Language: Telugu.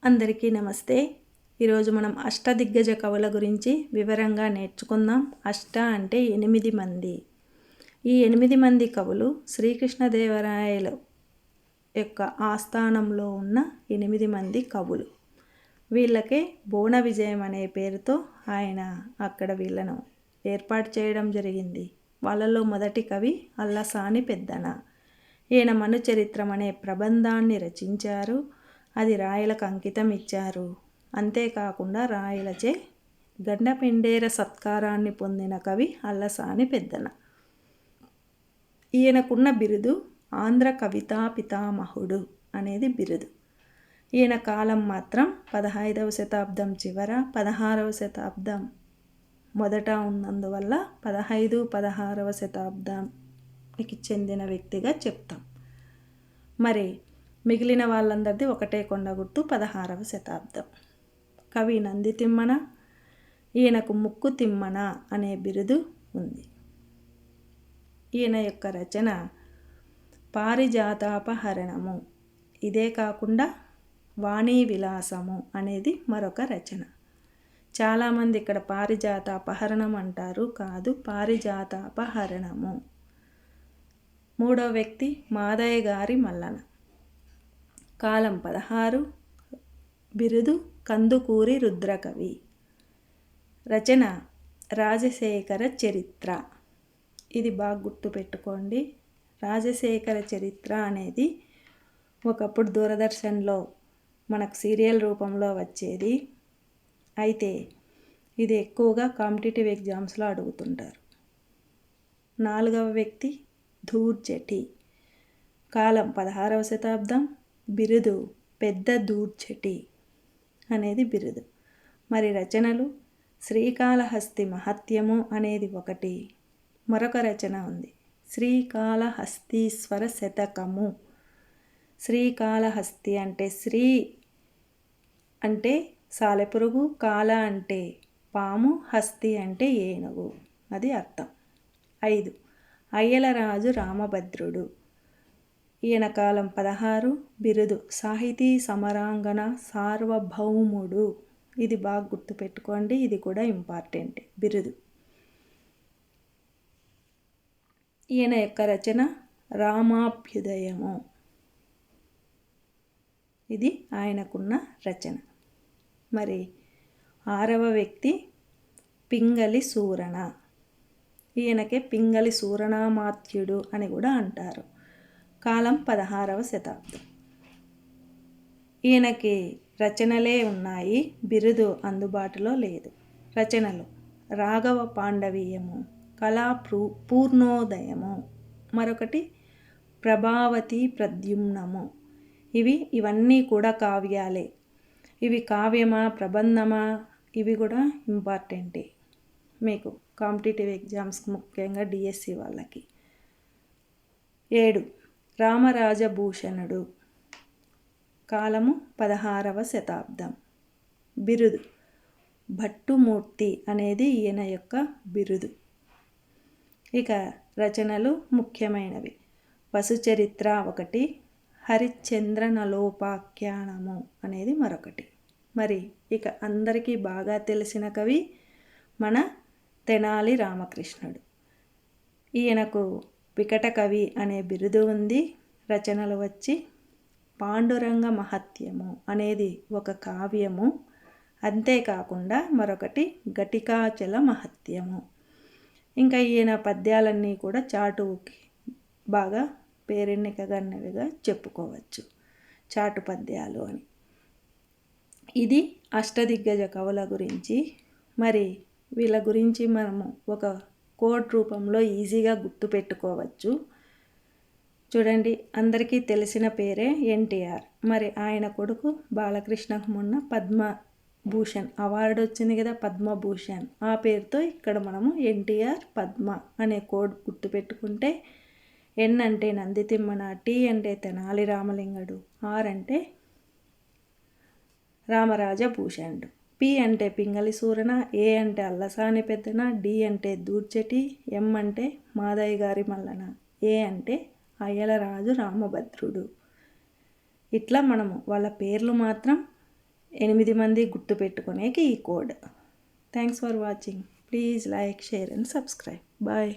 అందరికీ నమస్తే. ఈరోజు మనం అష్టదిగ్గజ కవుల గురించి వివరంగా నేర్చుకుందాం. అష్ట అంటే 8 మంది. ఈ 8 మంది కవులు శ్రీకృష్ణదేవరాయల యొక్క ఆస్థానంలో ఉన్న 8 మంది కవులు. వీళ్ళకే బోన విజయం అనే పేరుతో ఆయన అక్కడ వీళ్ళను ఏర్పాటు చేయడం జరిగింది. వాళ్ళలో మొదటి కవి అల్లసాని పెద్దన. ఈయన మనుచరిత్రం అనే ప్రబంధాన్ని రచించారు. అది రాయలకు అంకితం ఇచ్చారు. అంతేకాకుండా రాయలచే గండపెండేర సత్కారాన్ని పొందిన కవి అల్లసాని పెద్దన. ఈయనకున్న బిరుదు ఆంధ్ర కవితా పితామహుడు అనేది బిరుదు. ఈయన కాలం మాత్రం 15వ శతాబ్దం చివర 16వ శతాబ్దం మొదట ఉన్నందువల్ల 15, 16వ శతాబ్దానికి చెందిన వ్యక్తిగా చెప్తాం. మరి మిగిలిన వాళ్ళందరిది ఒకటే కొండ గుర్తు 16వ శతాబ్దం. కవి నంది తిమ్మన. ఈయనకు ముక్కు తిమ్మన అనే బిరుదు ఉంది. ఈయన యొక్క రచన పారిజాతాపహరణము. ఇదే కాకుండా వాణీ విలాసము అనేది మరొక రచన. చాలామంది ఇక్కడ పారిజాతాపహరణం అంటారు, కాదు, పారిజాతాపహరణము. మూడో వ్యక్తి మాదయ్య గారి మల్లన. కాలం 16, బిరుదు కందుకూరి రుద్రకవి. రచన రాజశేఖర చరిత్ర. ఇది బాగా గుర్తుపెట్టుకోండి. రాజశేఖర చరిత్ర అనేది ఒకప్పుడు దూరదర్శన్లో మనకు సీరియల్ రూపంలో వచ్చేది. అయితే ఇది ఎక్కువగా కాంపిటేటివ్ ఎగ్జామ్స్లో అడుగుతుంటారు. నాలుగవ వ్యక్తి ధూర్జటి. కాలం 16వ శతాబ్దం. బిరుదు పెద్ద దూర్జటి అనేది బిరుదు. మరి రచనలు శ్రీకాళహస్తి మహత్యము అనేది ఒకటి. మరొక రచన ఉంది శ్రీకాళహస్తీశ్వర శతకము. శ్రీకాళహస్తి అంటే శ్రీ అంటే సాలెపురుగు, కాళ అంటే పాము, హస్తి అంటే ఏనుగు, అది అర్థం. 5 అయ్యలరాజు రామభద్రుడు. ఈయన కాలం 16, బిరుదు సాహితీ సమరాంగణ సార్వభౌముడు. ఇది బాగా గుర్తుపెట్టుకోండి, ఇది కూడా ఇంపార్టెంట్ బిరుదు. ఈయన యొక్క రచన రామాభ్యుదయము. ఇది ఆయనకున్న రచన. మరి 6వ వ్యక్తి పింగళి సూరణ. ఈయనకే పింగళి సూరణామాత్యుడు అని కూడా అంటారు. కాలం 16వ శతాబ్దం. ఈయనకి రచనలే ఉన్నాయి, బిరుదు అందుబాటులో లేదు. రచనలు రాఘవ పాండవీయము, కళా పూర్ణోదయము, మరొకటి ప్రభావతి ప్రద్యుమ్నము. ఇవన్నీ కూడా కావ్యాలే. ఇవి కావ్యమా ప్రబంధమా ఇవి కూడా ఇంపార్టెంటే మీకు కాంపిటేటివ్ ఎగ్జామ్స్కి, ముఖ్యంగా డిఎస్సి వాళ్ళకి. 7 రామరాజభూషణుడు. కాలము 16వ శతాబ్దం. బిరుదు భట్టుమూర్తి అనేది ఈయన యొక్క బిరుదు. ఇక రచనలు ముఖ్యమైనవి వసుచరిత్ర ఒకటి, హరిశ్చంద్ర నలోపాఖ్యానము అనేది మరొకటి. మరి ఇక అందరికీ బాగా తెలిసిన కవి మన తెనాలి రామకృష్ణుడు. ఈయనకు వికట కవి అనే బిరుదు ఉంది. రచనలు వచ్చి పాండురంగ మహత్యము అనేది ఒక కావ్యము. అంతేకాకుండా మరొకటి ఘటికాచల మహత్యము. ఇంకా ఈయన పద్యాలన్నీ కూడా చాటుకి బాగా పేరెన్నికగన్నవిగా చెప్పుకోవచ్చు, చాటు పద్యాలు అని. ఇది అష్టదిగ్గజ కవుల గురించి. మరి వీళ్ళ గురించి మనము ఒక కోడ్ రూపంలో ఈజీగా గుర్తుపెట్టుకోవచ్చు. చూడండి, అందరికీ తెలిసిన పేరే ఎన్టీఆర్. మరి ఆయన కొడుకు బాలకృష్ణకు మొన్న పద్మభూషణ్ అవార్డు వచ్చింది కదా, పద్మభూషణ్. ఆ పేరుతో ఇక్కడ మనము ఎన్టీఆర్ పద్మ అనే కోడ్ గుర్తుపెట్టుకుంటే, ఎన్ అంటే నంది తిమ్మన, టీ అంటే తెనాలి రామలింగడు, ఆర్ అంటే రామరాజభూషణుడు, పి అంటే పింగళి సూరణ, ఏ అంటే అల్లసాని పెద్దన, డి అంటే దూర్జటి, ఎం అంటే మాదయ్య గారి మల్లన, ఏ అంటే అయ్యలరాజు రామభద్రుడు. ఇట్లా మనము వాళ్ళ పేర్లు మాత్రం 8 మంది గుర్తుపెట్టుకునేకి ఈ కోడ్. Thanks for watching. Please like, share and subscribe. Bye.